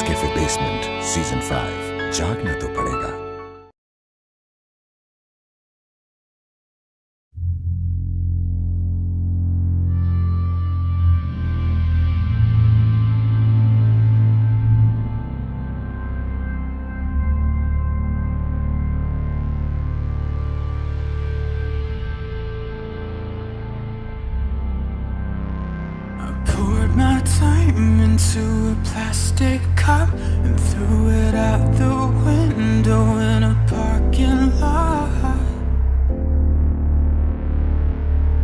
NESCAFÉ Basement Season 5 जागना तो पड़ेगा। Poured my time into a plastic cup and threw it out the window in a parking lot.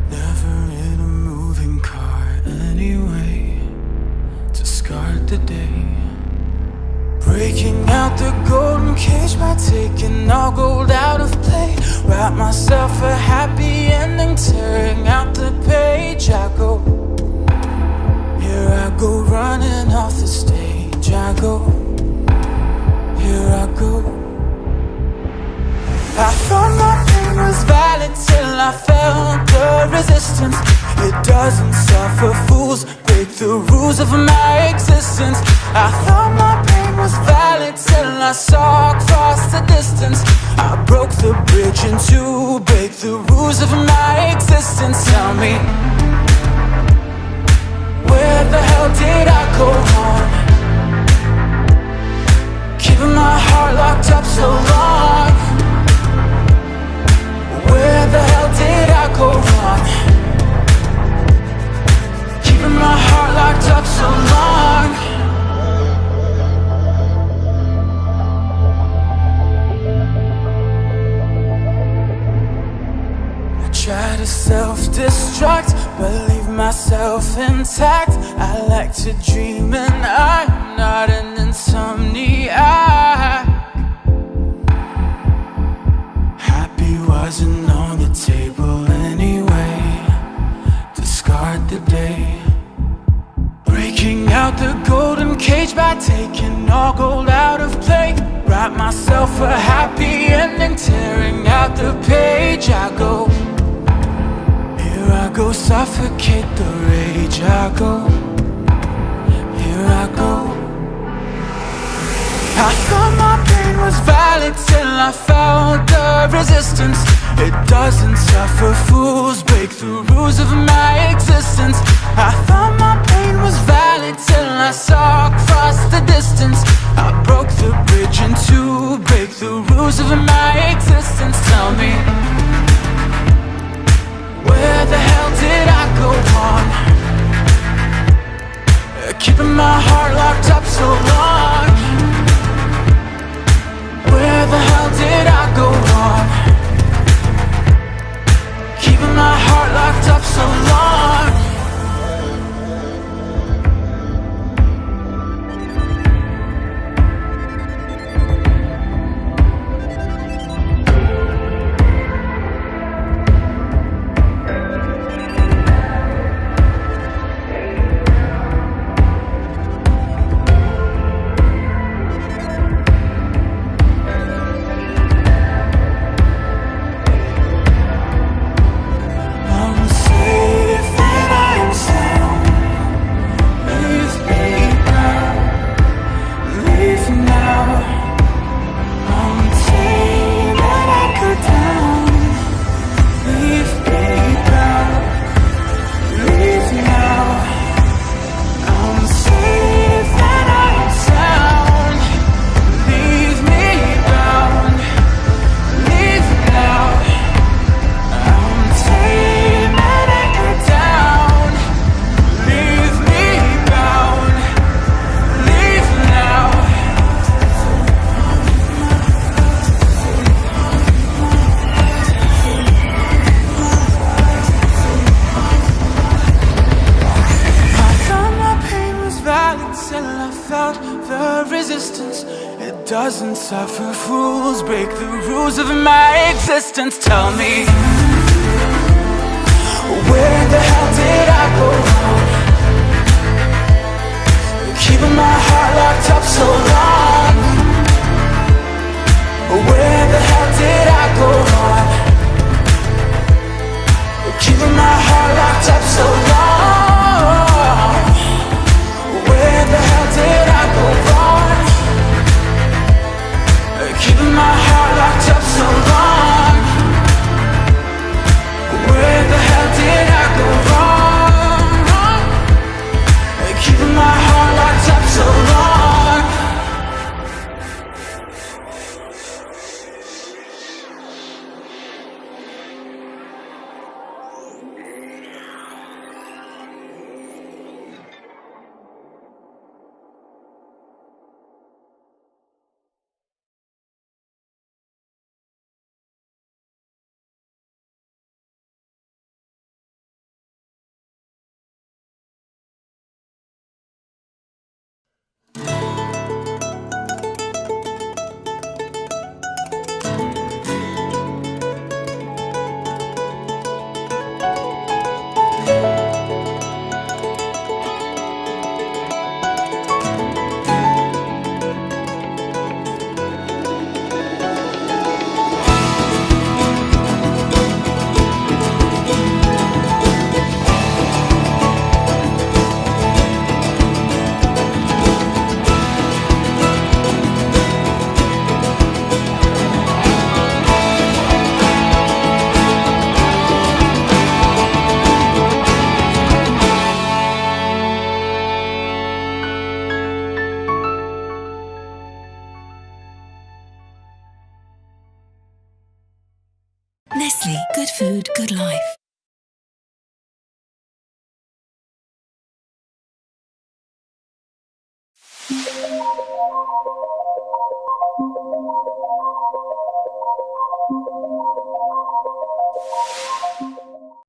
Never in a moving car anyway. Discard the day. Breaking out the golden cage by taking all gold out of play. Write myself a happy ending, tearing out the page. I go, here I go, running off the stage. I go, here I go. I thought my pain was valid till I felt the resistance. It doesn't suffer fools, break the rules of my existence. I thought my pain was valid till I saw across the distance. I broke the bridge in two, break the rules of my existence. Tell me, where the hell did I go wrong? Keeping my heart locked up so long. Where the hell did I go wrong? Keeping my heart locked up so long. I try to self-destruct, but leave myself intact. I like to dream and I'm not an insomniac. Happy wasn't on the table anyway. Discard the day. Breaking out the golden cage by taking all gold out of play. Write myself a happy ending, tearing out the page. I go, here I go, suffocate the rage. I go, here I go. I thought my pain was valid till I felt the resistance. It doesn't suffer fools, break the rules of my existence. I thought my pain was valid till I saw across the distance. I broke the bridge in two, break the rules of my existence. Tell me, where the hell did I go wrong? Keeping my heart locked up so long. Where the hell did I go wrong? Keeping my heart locked up so long. Doesn't suffer fools, break the rules of my existence. Tell me, where the hell did I go wrong? Keeping my heart locked up so long. Where the hell did I go wrong? Keeping my heart locked up so long. Where the hell did I go wrong?